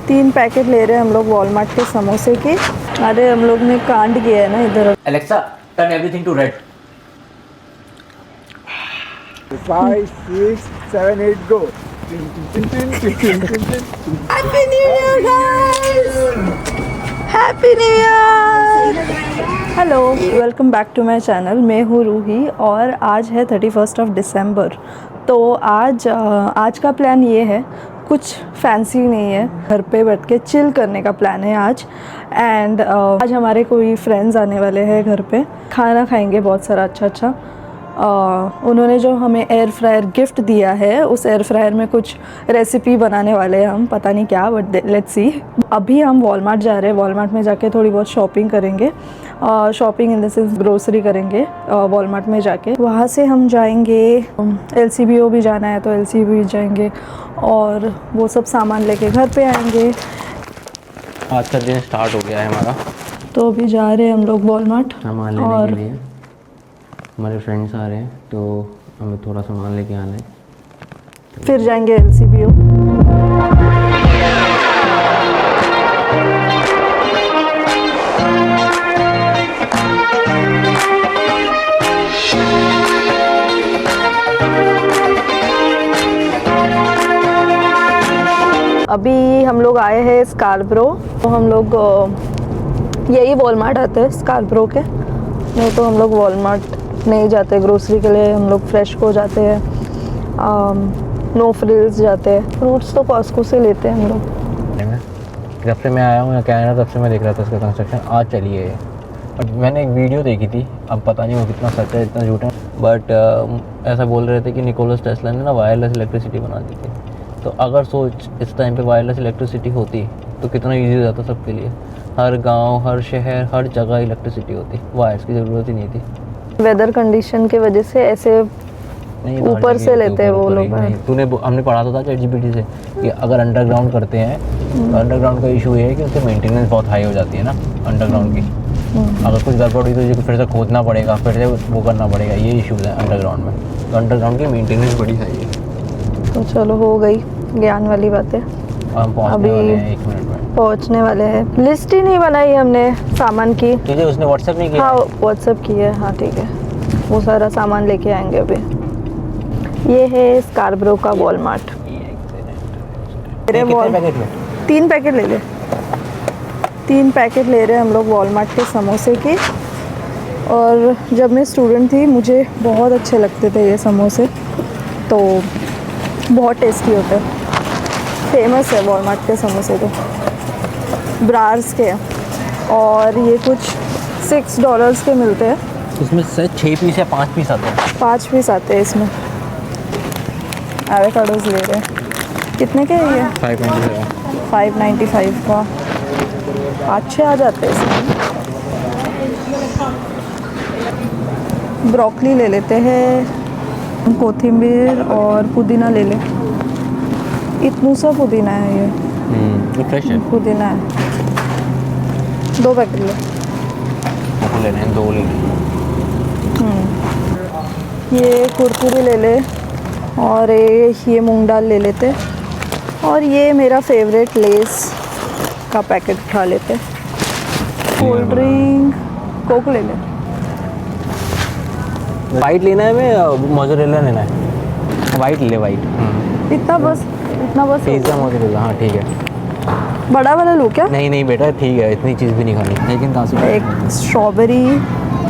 3 packet ले रहे हैं हम लोग वॉलमार्ट के समोसे के। अरे हम लोग ने कांड किया है ना इधर। Alexa, turn everything to red. 5, 6, 7, 8, go. Happy new year guys, happy new year. Hello, welcome back to my channel. मैं हूँ रूही और आज है 31 ऑफ दिसंबर। तो आज का प्लान ये है, कुछ फैंसी नहीं है, घर पे बैठ के चिल करने का प्लान है आज। एंड आज हमारे कोई फ्रेंड्स आने वाले हैं घर पे, खाना खाएंगे बहुत सारा अच्छा। उन्होंने जो हमें एयर फ्रायर गिफ्ट दिया है, उस एयर फ्रायर में कुछ रेसिपी बनाने वाले हैं हम, पता नहीं क्या, बट लेट्स सी। अभी हम वॉलमार्ट जा रहे हैं, वॉलमार्ट में जाके थोड़ी बहुत शॉपिंग करेंगे। Shopping in the sense grocery करेंगे वॉलमार्ट में जाके। वहाँ से हम जाएंगे, LCBO भी जाना है तो LCBO भी जाएंगे और वो सब सामान लेके घर पे आएंगे। आज का दिन स्टार्ट हो गया है हमारा। तो अभी जा रहे हैं हम लोग वॉलमार्ट सामान लेने के लिए। हमारे फ्रेंड्स आ रहे हैं तो हमें थोड़ा सामान लेके आना है, फिर जाएंगे LCBO। अभी हम लोग आए हैं स्कारब्रो। तो हम लोग यही वॉलमार्ट आते हैं स्कारब्रो के, नहीं तो हम लोग वॉलमार्ट नहीं जाते ग्रोसरी के लिए। हम लोग फ्रेश को जाते हैं, नो फ्रिल्स जाते हैं। फ्रूट्स तो कॉस्को से लेते हैं हम लोग। जब से मैं आया हूँ कनाडा तब से मैं देख रहा था इसका कंस्ट्रक्शन आज चली है। बट मैंने एक वीडियो देखी थी, अब पता नहीं वो कितना सच है कितना झूठ है, बट ऐसा बोल रहे थे कि निकोलस टेस्ला ने ना वायरलेस इलेक्ट्रिसिटी बना दी थी। तो अगर सोच इस टाइम पे वायरलेस इलेक्ट्रिसिटी होती तो कितना ईजी हो जाता सबके लिए। हर गाँव, हर शहर, हर जगह इलेक्ट्रिसिटी होती, वायर्स की ज़रूरत ही नहीं थी। वेदर कंडीशन की वजह से ऐसे ऊपर से लेते हैं वो लोग। हमने पढ़ा तो था ChatGPT से कि अगर अंडरग्राउंड करते हैं तो अंडरग्राउंड का इशू ये है कि उससे मेंटेनेंस बहुत हाई हो जाती है ना अंडरग्राउंड की। अगर कुछ गड़बड़ हुई तो ये फिर से खोदना पड़ेगा, फिर से वो करना पड़ेगा, ये इशूज़ है अंडरग्राउंड में। तो अंडरग्राउंड की मेंटेनेंस बड़ी हाई है। तो चलो, हो गई ज्ञान वाली बातें। हम पहुँचने वाले हैं 1 मिनट में। पहुँचने वाले हैं। लिस्ट ही नहीं बनाई हमने सामान की। तुझे उसने व्हाट्सएप नहीं किया? हाँ, व्हाट्सएप की है। हाँ ठीक है, वो सारा सामान लेके आएंगे अभी। ये है स्कारब्रो का वॉलमार्ट। कितने पैकेट में? 3 पैकेट ले ले। 3 पैकेट ले रहे हैं हम लोग वॉलमार्ट के समोसे के। और जब मैं स्टूडेंट थी मुझे बहुत अच्छे लगते थे ये समोसे, तो बहुत टेस्टी होते हैं। फेमस है वॉलमार्ट के समोसे तो, ब्रार्स के। और ये कुछ $6 के मिलते हैं। इसमें से 6 पीस या 5 पीस आते हैं? 5 पीस आते हैं इसमें। एवोकाडोस ले रहे हैं। कितने के है ये? 595 का। अच्छे आ जाते हैं इसमें। ब्रोकली ले लेते हैं, कोथिंबीर और पुदीना ले ले। इतना सा पुदीना है ये फ्रेश है। पुदीना है। 2 पैकेट ले। लेने हैं 2 ले। ये कुरकुरी ले ले और ये मूंग दाल ले लेते। और ये मेरा फेवरेट लेस का पैकेट उठा लेते। कोल्ड ड्रिंक कोक ले ले। वाइट लेना है मैं मोज़रेला लेना है? वाइट ले, वाइट। इतना बस पिज़्ज़ा मोज़रेला, हाँ ठीक है। बड़ा वाला लूँ क्या? नहीं बेटा ठीक है, इतनी चीज़ भी नहीं खानी। लेकिन एक स्ट्रॉबेरी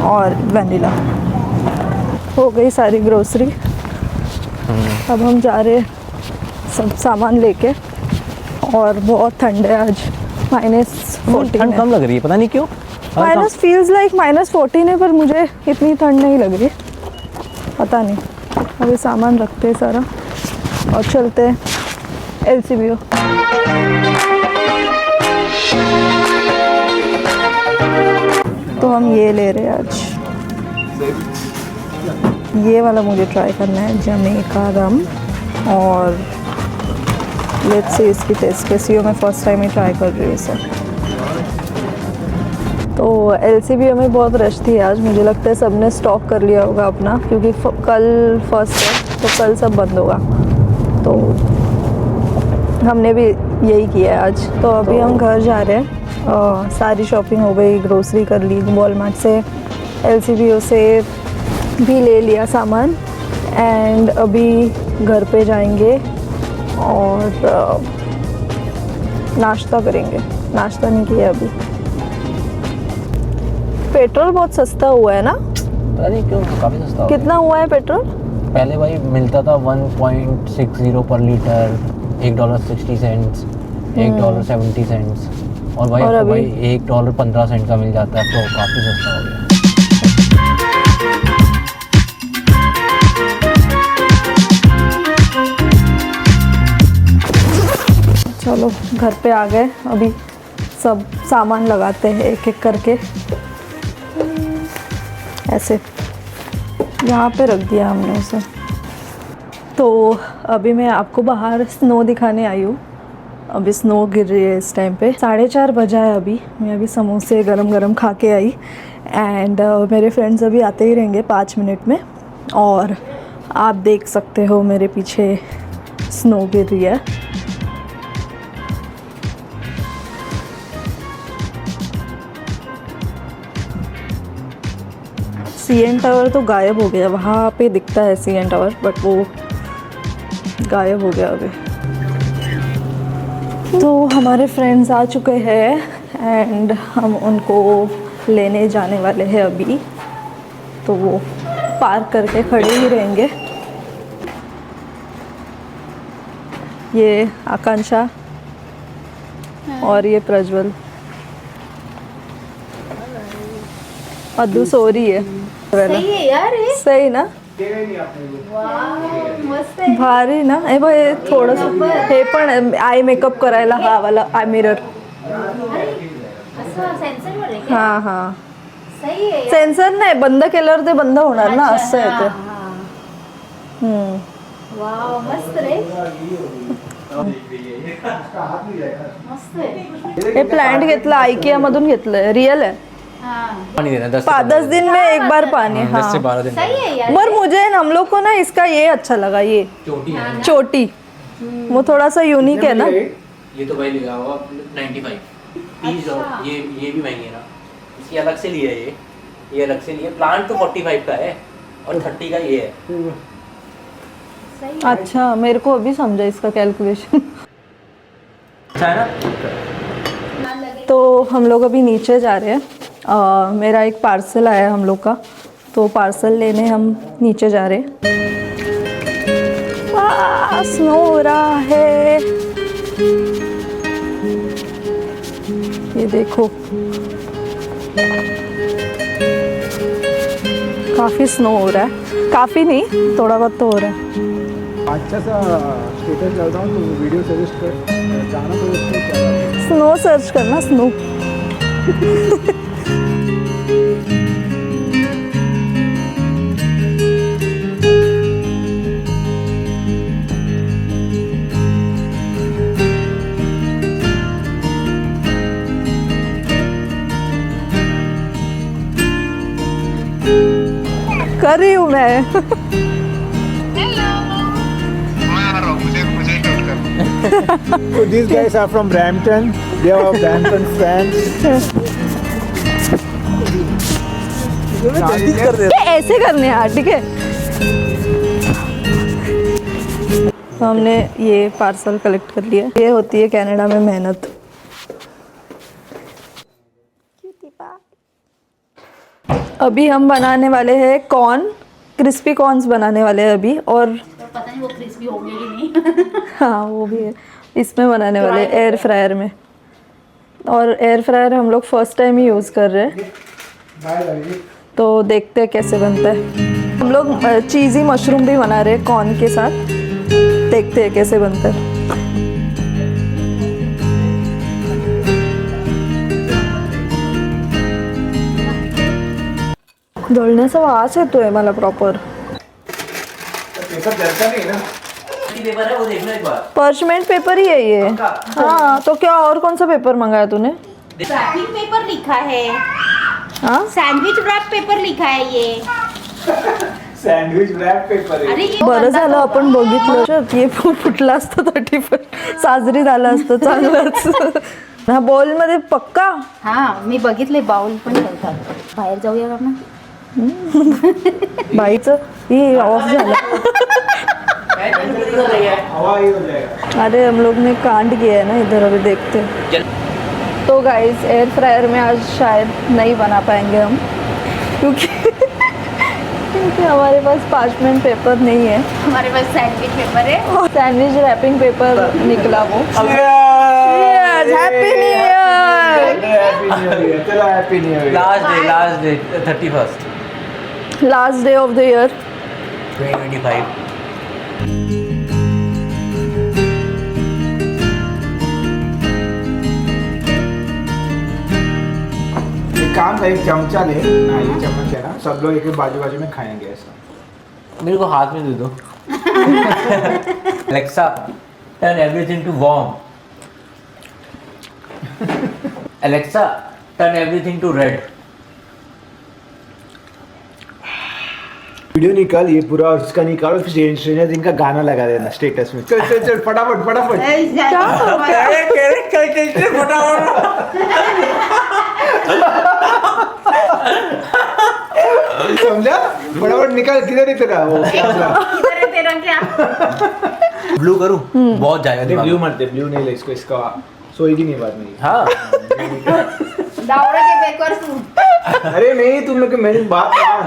और वनीला। हो गई सारी ग्रोसरी। अब हम जा रहे सब सामान लेके। और बहुत ठंड है आज, -14 ठंड कम लग रही है, पता नहीं क्यों। माइनस फील्स लाइक -14 है, पर मुझे इतनी ठंड नहीं लग रही, पता नहीं। अभी सामान रखते हैं सारा और चलते हैं LCBO। तो हम ये ले रहे हैं आज। ये वाला मुझे ट्राई करना है, जमैका रम। और लेट्स से इसकी टेस्ट कैसी हो। मैं फर्स्ट टाइम ही ट्राई कर रही हूँ इसे। तो LCBO में बहुत रश थी आज, मुझे लगता है सबने स्टॉक कर लिया होगा अपना, क्योंकि कल फर्स्ट है तो कल सब बंद होगा। तो हमने भी यही किया है आज। तो अभी हम घर जा रहे हैं। सारी शॉपिंग हो गई, ग्रोसरी कर ली, वॉलमार्ट से, LCBO से भी ले लिया सामान। एंड अभी घर पे जाएंगे और नाश्ता करेंगे। नाश्ता नहीं किया अभी। पेट्रोल बहुत सस्ता हुआ है ना? अरे क्यों, काफ़ी सस्ता हो गया। कितना हुआ है पेट्रोल? पहले भाई मिलता था 1.60 पर लीटर, $1.60, $1.70, और भाई और आपको अभी? भाई $1.15 का मिल जाता है, तो काफ़ी सस्ता हो गया। चलो घर पे आ गए। अभी सब सामान लगाते हैं एक एक करके। ऐसे यहाँ पे रख दिया हमने उसे। तो अभी मैं आपको बाहर स्नो दिखाने आई हूँ। अभी स्नो गिर रही है इस टाइम पे। 4:30 बजा है अभी। मैं अभी समोसे गरम गरम खा के आई। एंड मेरे फ्रेंड्स अभी आते ही रहेंगे 5 मिनट में। और आप देख सकते हो मेरे पीछे स्नो गिर रही है। CN टावर तो गायब हो गया। वहाँ पे दिखता है CN टावर, बट वो गायब हो गया अभी। तो हमारे फ्रेंड्स आ चुके हैं एंड हम उनको लेने जाने वाले हैं अभी। तो वो पार्क करके खड़े ही रहेंगे। ये आकांक्षा और ये प्रज्वल। अद्दू सो रही है। सही है यार ये। सही ना? वाव, मस्त आहे. भारी ना? हे बघ, हे थोडंसं हे पण आय मेकअप करायला हा वाला आय मिरर। असं सेन्सर वर आहे का? हां हां, सही आहे यार. सेन्सर नाही, बंद केल्यावर ते बंद होणार ना, अच्छा, असं आहे ते। हां, हां. वाव, मस्त रे. मस्त आहे. हे प्लांट घेतलं IKEA मधून घेतलंय, रियल है। हां. पानी देना 10 दिन में एक बार पानी। 10 से हाँ, 12 दिन। सही है यार. पर मुझे हम लोग को ना इसका ये अच्छा लगा, ये चोटी है। चोटी। वो थोड़ा सा यूनिक है ना। ये तो भाई लिखा हुआ 95 30। और ये भी महंगी है ना, इसकी अलग से लिया है। ये अलग से लिया। प्लांट तो 45 का है और 30 का ये है। सही. अच्छा, मेरे को अभी समझा इसका कैलकुलेशन। अच्छा है ना। तो हम लोग अभी नीचे जा रहे हैं। मेरा एक पार्सल आया है हम लोग का, तो पार्सल लेने हम नीचे जा रहे हैं। वाह, स्नो हो रहा है। ये देखो, काफ़ी स्नो हो रहा है। काफ़ी नहीं, थोड़ा बहुत तो हो रहा है। अच्छा सा स्टेटस डालता हूँ तो वीडियो सजेस्ट कर जाना, तो उसको क्या स्नो सर्च करना, स्नो। कर रही हूँ मैं। So these guys are from Brampton. They are Brampton fans. ये ऐसे करने हैं, ठीक है। तो हमने ये पार्सल कलेक्ट कर लिया। ये होती है कनाडा में मेहनत। अभी हम बनाने वाले हैं कॉर्न, क्रिस्पी कॉर्न्स बनाने वाले हैं अभी। और तो पता नहीं वो क्रिस्पी होंगे कि नहीं. हाँ, वो भी है। इसमें बनाने वाले हैं एयर फ्रायर में। और एयर फ्रायर हम लोग फर्स्ट टाइम ही यूज़ कर रहे हैं, तो देखते हैं कैसे बनता है। हम लोग चीज़ी मशरूम भी बना रहे हैं कॉर्न के साथ, देखते हैं कैसे बनता है। दळण्याचा वास येतोय मला प्रॉपर। पेपर है वो देखना एक बार। पर्चमेंट पेपर ही है ये। हाँ, तो क्या और कौन सा पेपर मंगाया तूने? रैपिंग पेपर लिखा है. हाँ, सैंडविच रैप पेपर लिखा है ये. सँडविच रॅप पेपर आहे. अरे ये बरं झालं आपण बघितलं हे फुटलं असतं 31 साजरी झालं असतं चांगलंच. हा बॉल मध्ये पक्का. हा मी बघितले बाउल पण ठेवतात. बाहेर जाऊया का मग? बाईचं हे ऑफ झालं. हवा ही हो जाएगा. अरे हम लोग ने कांड किया है ना इधर, अभी देखते हैं. तो गाइस एयर फ्रायर में आज शायद नहीं बना पाएंगे हम क्योंकि हमारे पास पार्चमेंट पेपर नहीं है. हमारे पास सैंडविच पेपर है. सैंडविच रैपिंग पेपर निकला वो. Happy new year. चलो happy new year. Last day 31st last day of the year. 2025. एक काम कर, एक चमचा ले ना, ये चम्मच है ना, सब लोग एक बाजू बाजू में खाएंगे ऐसा. मेरे को हाथ में दे दो. Alexa, turn everything to warm. Alexa, turn everything to red. Video निकाल, ये पूरा उसका निकाल, फिर स्ट्रेंजर थिंग्स का गाना लगा देना स्टेटस में. चल चल चल फटाफट फटाफट. समझा? फटाफट निकाल. किधर है तेरा वो? इधर है तेरा क्या? ब्लू करूं? बहुत जाएगा दिमाग ब्लू में. मत दे, ब्लू नहीं ले इसको, इसका सोएगी नहीं बात मेरी. हाँ. दावड़ा के पेपर सूट. अरे नहीं, तुम लोग मेरी बात मान.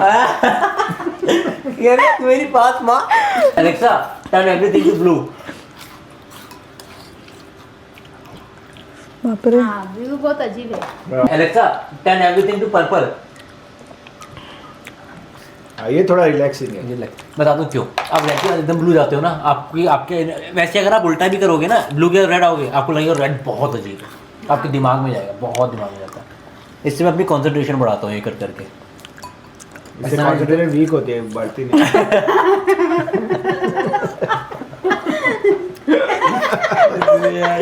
यार मेरी बात माँ. Alexa, turn everything to blue. बाप रे. हाँ व्यू बहुत अजीब है. Alexa, turn everything to purple. हाँ, ये थोड़ा रिलैक्सिंग है. मुझे बता दूं क्यों. आप वैसे एकदम ब्लू जाते हो ना, आपके वैसे अगर आप उल्टा भी करोगे ना, ब्लू के रेड आओगे, आपको लगेगा रेड बहुत अजीब है, आपके दिमाग में जाएगा, बहुत दिमाग में जाता है. इससे मैं अपनी कंसंट्रेशन बढ़ाता हूँ ये कर करके. इससे कॉन्सेंट्रेशन वीक होती है, बढ़ती नहीं.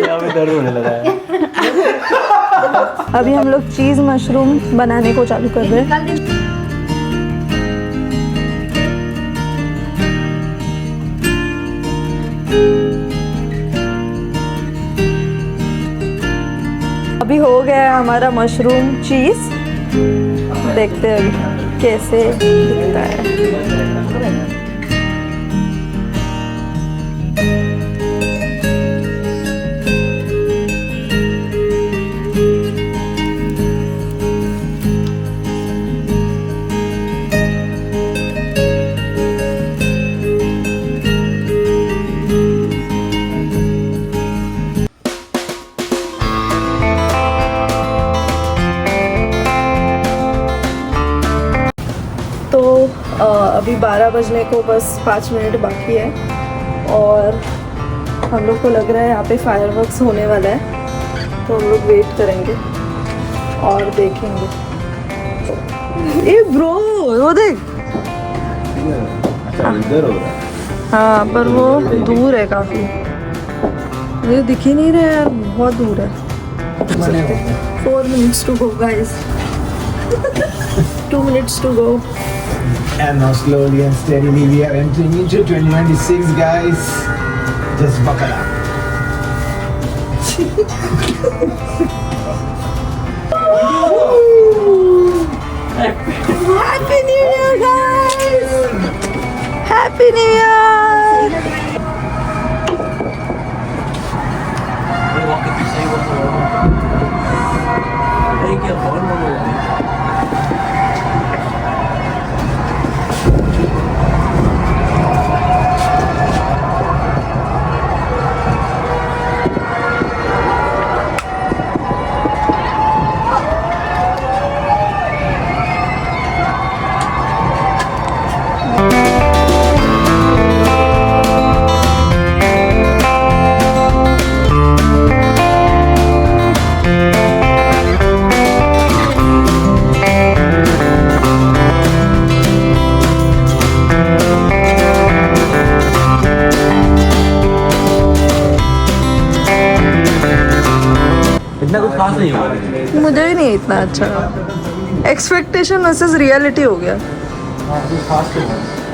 यहाँ पे दर्द होने लगा है. अभी हम लोग चीज मशरूम बनाने को चालू कर रहे हैं. निकाल दे. अभी हो गया है हमारा मशरूम चीज. देखते हैं अभी कैसे दिखता है. तो अभी 12 बजने को बस 5 मिनट बाकी है और हम लोग को लग रहा है यहाँ पे फायरवर्क्स होने वाला है, तो हम लोग वेट करेंगे और देखेंगे. ए ब्रो वो देख. अच्छा इधर हो रहा है. हाँ पर वो दूर है काफ़ी, मुझे दिख ही नहीं रहा है यार, बहुत दूर है. 4 minutes to go guys. 2 minutes to go. And now slowly and steadily we are entering into 2026, guys. Just buckle up. Happy New Year guys! Happy New Year! इतना कुछ खास नहीं हुआ. मुझे भी नहीं इतना अच्छा. एक्सपेक्टेशन वर्सेस रियलिटी हो गया. हाँ, कुछ खास तो नहीं.